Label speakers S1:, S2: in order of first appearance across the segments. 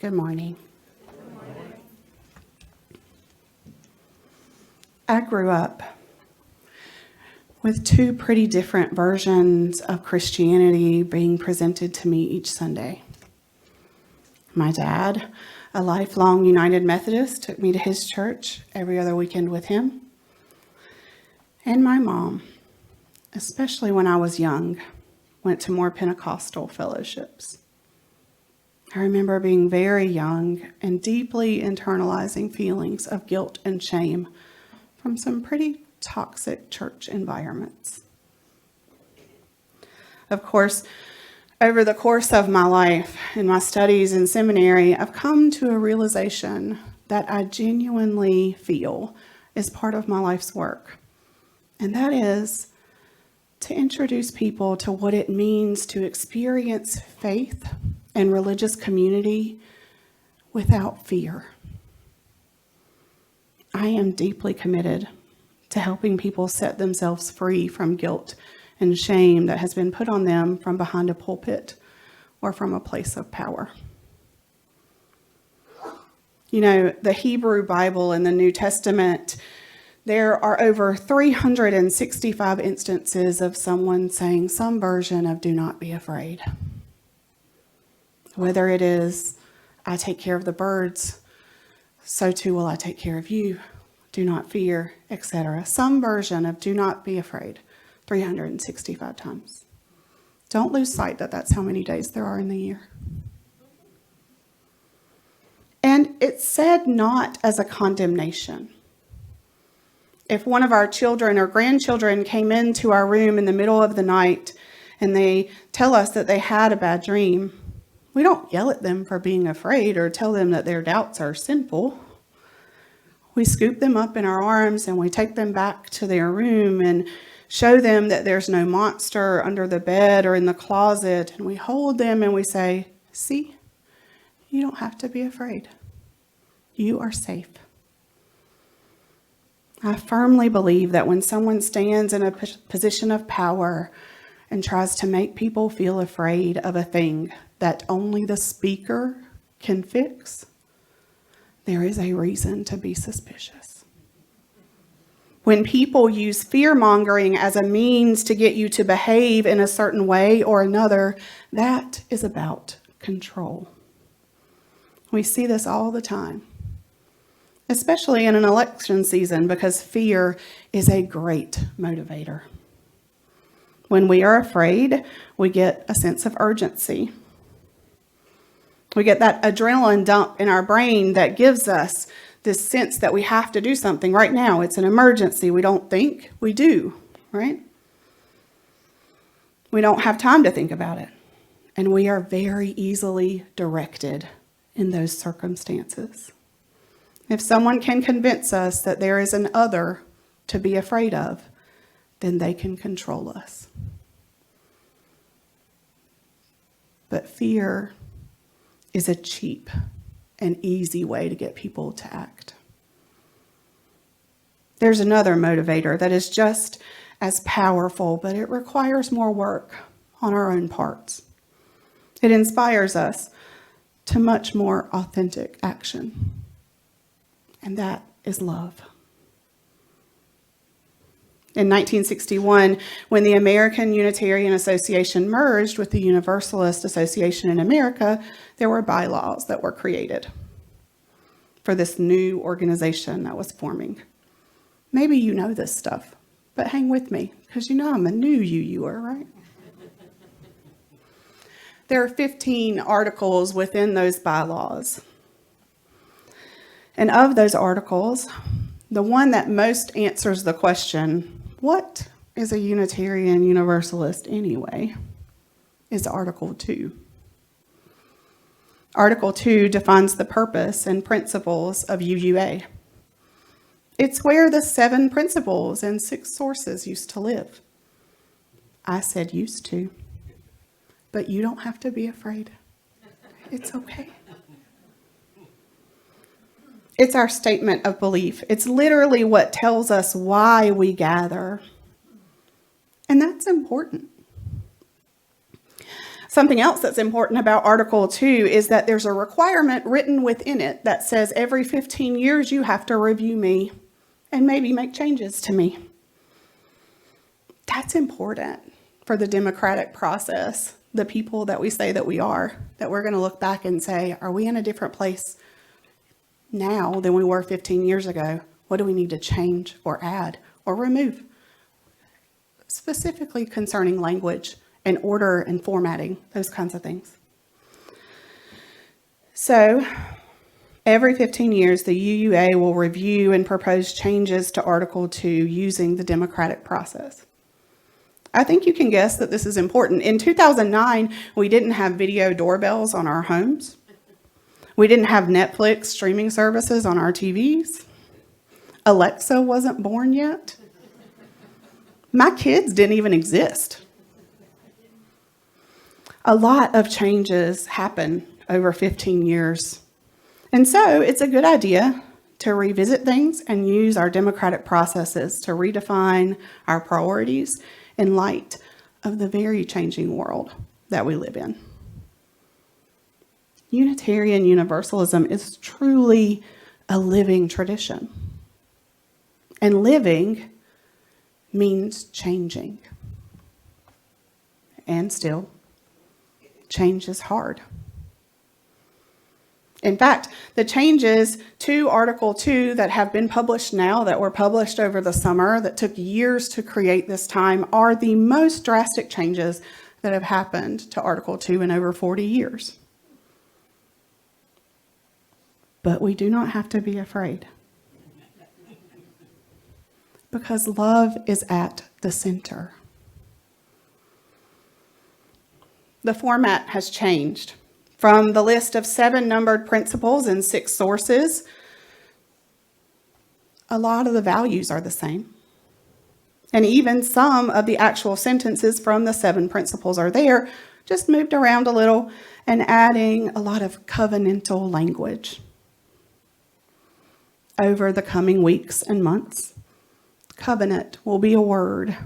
S1: Good morning. I grew up with two pretty different versions of Christianity being presented to me each Sunday. My dad, a lifelong United Methodist, took me to his church every other weekend with him. And my mom, especially when I was young, went to more Pentecostal fellowships. I remember being very young and deeply internalizing feelings of guilt and shame from some pretty toxic church environments. Of course, over the course of my life and my studies in seminary, I've come to a realization that I genuinely feel is part of my life's work. And that is to introduce people to what it means to experience faith and religious community without fear. I am deeply committed to helping people set themselves free from guilt and shame that has been put on them from behind a pulpit or from a place of power. You know, the Hebrew Bible in the New Testament, there are over 365 instances of someone saying some version of "do not be afraid." Whether it is, "I take care of the birds, so too will I take care of you. Do not fear," etc. Some version of "do not be afraid," 365 times. Don't lose sight that that's how many days there are in the year. And it's said not as a condemnation. If one of our children or grandchildren came into our room in the middle of the night and they tell us that they had a bad dream, we don't yell at them for being afraid or tell them that their doubts are sinful. We scoop them up in our arms and we take them back to their room and show them that there's no monster under the bed or in the closet. And we hold them and we say, "See, you don't have to be afraid. You are safe." I firmly believe that when someone stands in a position of power and tries to make people feel afraid of a thing that only the speaker can fix, there is a reason to be suspicious. When people use fear-mongering as a means to get you to behave in a certain way or another, that is about control. We see this all the time, especially in an election season, because fear is a great motivator. When we are afraid, we get a sense of urgency. We get that adrenaline dump in our brain that gives us this sense that we have to do something right now. It's an emergency. We don't think, we do, right? We don't have time to think about it. And we are very easily directed in those circumstances. If someone can convince us that there is an other to be afraid of, then they can control us. But fear is a cheap and easy way to get people to act. There's another motivator that is just as powerful, but it requires more work on our own parts. It inspires us to much more authentic action, and that is love. In 1961, when the American Unitarian Association merged with the Universalist Association in America, there were bylaws that were created for this new organization that was forming. Maybe you know this stuff, but hang with me, because you know I'm a new UUA, right? There are 15 articles within those bylaws. And of those articles, the one that most answers the question, what is a Unitarian Universalist anyway, is Article 2. Article 2 defines the purpose and principles of UUA. It's where the 7 principles and 6 sources used to live. I said used to, but you don't have to be afraid. It's okay. It's our statement of belief. It's literally what tells us why we gather. And that's important. Something else that's important about Article 2 is that there's a requirement written within it that says every 15 years you have to review me and maybe make changes to me. That's important for the democratic process, the people that we say that we are, that we're going to look back and say, are we in a different place now than we were 15 years ago? What do we need to change or add or remove? Specifically concerning language and order and formatting, those kinds of things. So every 15 years, the UUA will review and propose changes to Article 2 using the democratic process. I think you can guess that this is important. In 2009, we didn't have video doorbells on our homes. We didn't have Netflix streaming services on our TVs. Alexa wasn't born yet. My kids didn't even exist. A lot of changes happen over 15 years. And so it's a good idea to revisit things and use our democratic processes to redefine our priorities in light of the very changing world that we live in. Unitarian Universalism is truly a living tradition. And living means changing. And still, change is hard. In fact, the changes to Article 2 that have been published now, that were published over the summer, that took years to create this time, are the most drastic changes that have happened to Article 2 in over 40 years. But we do not have to be afraid, because love is at the center. The format has changed. From the list of 7 numbered principles and 6 sources, a lot of the values are the same. And even some of the actual sentences from the 7 principles are there, just moved around a little and adding a lot of covenantal language. Over the coming weeks and months, covenant will be a word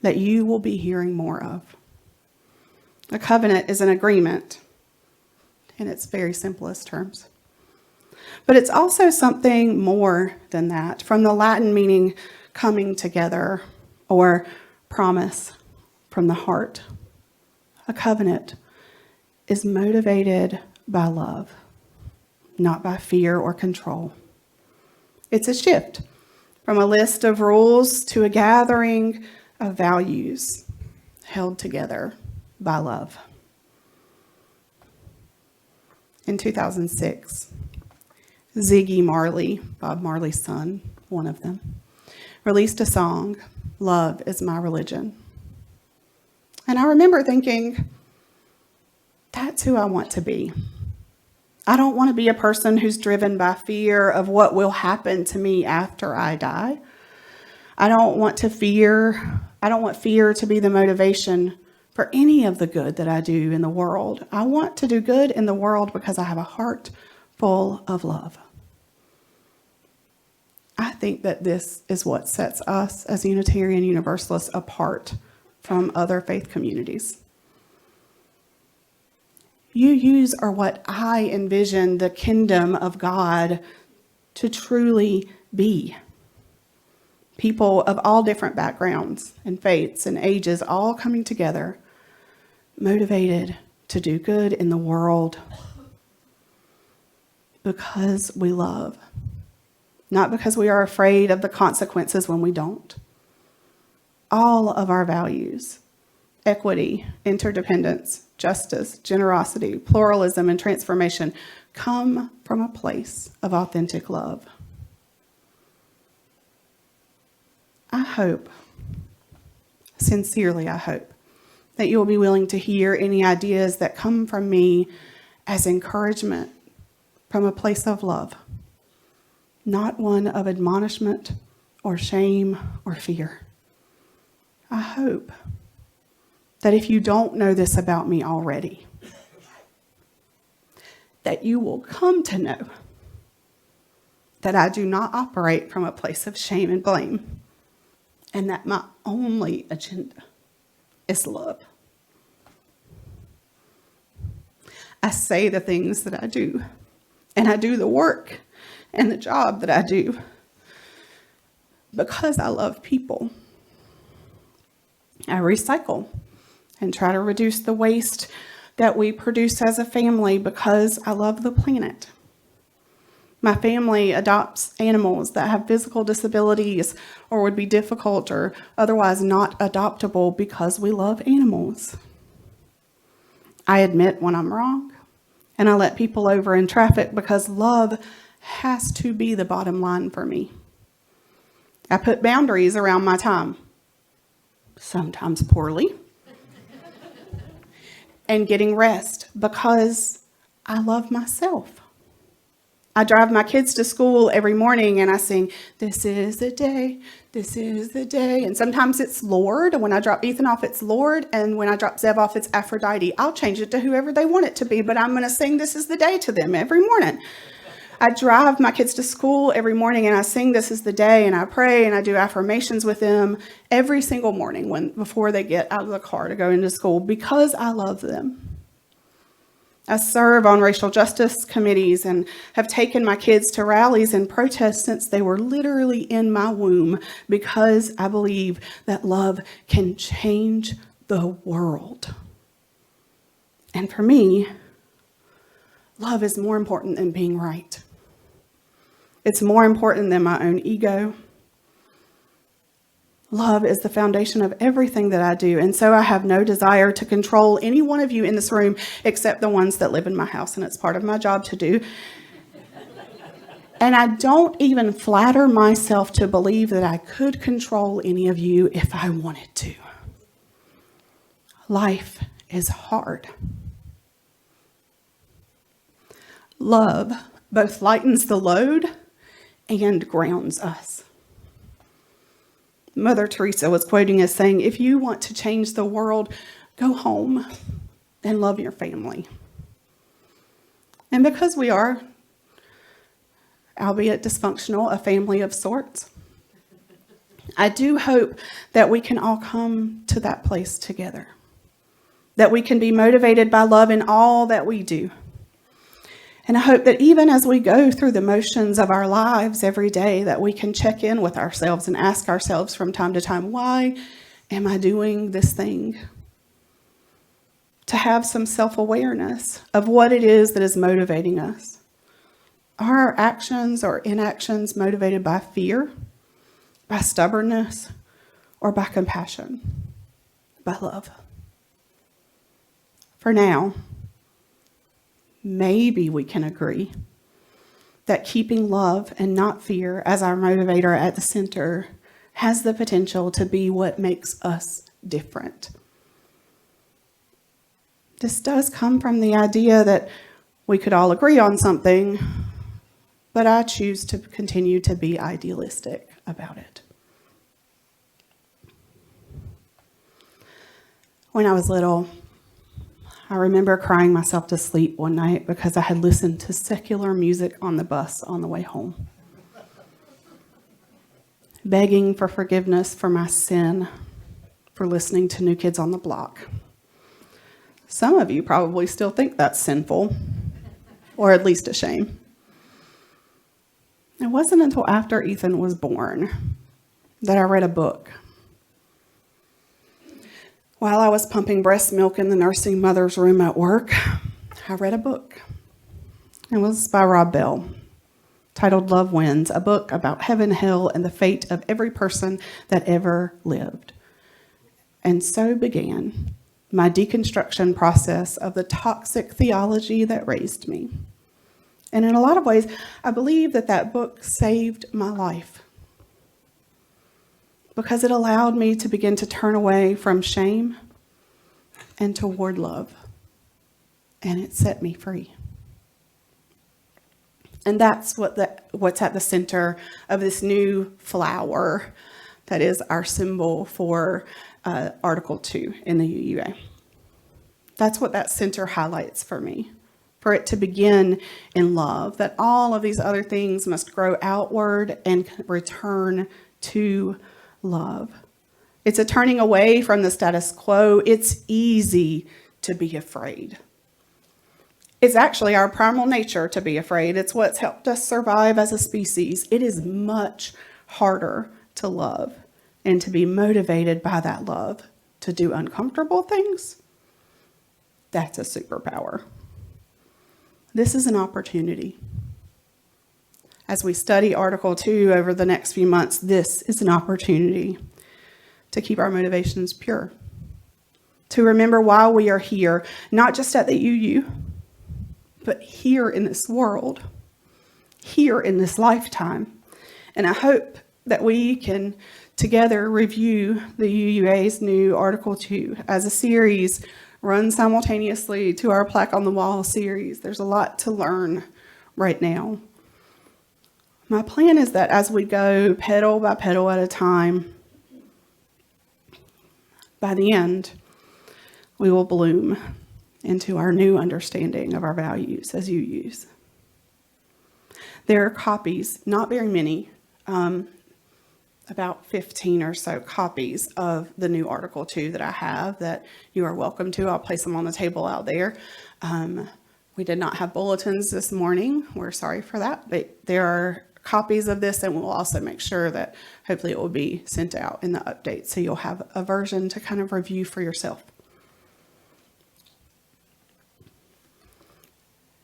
S1: that you will be hearing more of. A covenant is an agreement in its very simplest terms. But it's also something more than that, from the Latin meaning coming together or promise from the heart. A covenant is motivated by love, not by fear or control. It's a shift from a list of rules to a gathering of values held together by love. In 2006, Ziggy Marley, Bob Marley's son, one of them, released a song, "Love is My Religion." And I remember thinking, that's who I want to be. I don't want to be a person who's driven by fear of what will happen to me after I die. I don't want fear to be the motivation for any of the good that I do in the world. I want to do good in the world because I have a heart full of love. I think that this is what sets us as Unitarian Universalists apart from other faith communities. UUs are what I envision the kingdom of God to truly be. People of all different backgrounds and faiths and ages all coming together, motivated to do good in the world because we love, not because we are afraid of the consequences when we don't. All of our values, equity, interdependence, justice, generosity, pluralism, and transformation, come from a place of authentic love. I hope, sincerely I hope, that you will be willing to hear any ideas that come from me as encouragement from a place of love, not one of admonishment or shame or fear. I hope that if you don't know this about me already, that you will come to know that I do not operate from a place of shame and blame, and that my only agenda is love. I say the things that I do, and I do the work and the job that I do because I love people. I recycle and try to reduce the waste that we produce as a family because I love the planet. My family adopts animals that have physical disabilities or would be difficult or otherwise not adoptable because we love animals. I admit when I'm wrong, and I let people over in traffic because love has to be the bottom line for me. I put boundaries around my time, sometimes poorly, and getting rest because I love myself. I drive my kids to school every morning and I sing, "This is the day, this is the day." And sometimes it's Lord. When I drop Ethan off, it's Lord. And when I drop Zev off, it's Aphrodite. I'll change it to whoever they want it to be, but I'm going to sing "This is the day" to them every morning. I drive my kids to school every morning and I sing "This is the day," and I pray and I do affirmations with them every single morning before they get out of the car to go into school because I love them. I serve on racial justice committees and have taken my kids to rallies and protests since they were literally in my womb because I believe that love can change the world. And for me, love is more important than being right. It's more important than my own ego. Love is the foundation of everything that I do, and so I have no desire to control any one of you in this room except the ones that live in my house, and it's part of my job to do. And I don't even flatter myself to believe that I could control any of you if I wanted to. Life is hard. Love both lightens the load and grounds us. Mother Teresa was quoting as saying, "If you want to change the world, go home and love your family." And because we are, albeit dysfunctional, a family of sorts, I do hope that we can all come to that place together, that we can be motivated by love in all that we do. And I hope that even as we go through the motions of our lives every day, that we can check in with ourselves and ask ourselves from time to time, why am I doing this thing? To have some self-awareness of what it is that is motivating us. Are our actions or inactions motivated by fear, by stubbornness, or by compassion, by love? For now, maybe we can agree that keeping love and not fear as our motivator at the center has the potential to be what makes us different. This does come from the idea that we could all agree on something, but I choose to continue to be idealistic about it. When I was little, I remember crying myself to sleep one night because I had listened to secular music on the bus on the way home, begging for forgiveness for my sin for listening to New Kids on the Block. Some of you probably still think that's sinful, or at least a shame. It wasn't until after Ethan was born that I read a book. While I was pumping breast milk in the nursing mother's room at work, I read a book. It was by Rob Bell, titled Love Wins, a book about heaven, hell, and the fate of every person that ever lived. And so began my deconstruction process of the toxic theology that raised me. And in a lot of ways, I believe that that book saved my life, because it allowed me to begin to turn away from shame and toward love. And it set me free. And that's what's at the center of this new flower that is our symbol for Article 2 in the UUA. That's what that center highlights for me. For it to begin in love, that all of these other things must grow outward and return to love. It's a turning away from the status quo. It's easy to be afraid. It's actually our primal nature to be afraid. It's what's helped us survive as a species. It is much harder to love and to be motivated by that love to do uncomfortable things. That's a superpower. This is an opportunity. As we study Article 2 over the next few months, this is an opportunity to keep our motivations pure. To remember why we are here, not just at the UU, but here in this world, here in this lifetime. And I hope that we can together review the UUA's new Article 2 as a series run simultaneously to our Plaque on the Wall series. There's a lot to learn right now. My plan is that as we go petal by petal at a time, by the end, we will bloom into our new understanding of our values as UUs. There are copies, not very many, about 15 or so copies of the new Article 2 that I have that you are welcome to. I'll place them on the table out there. We did not have bulletins this morning. We're sorry for that, but there are copies of this, and we'll also make sure that hopefully it will be sent out in the update so you'll have a version to kind of review for yourself.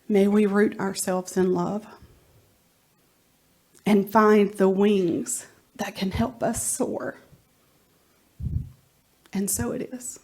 S1: May we root ourselves in love and find the wings that can help us soar. And so it is.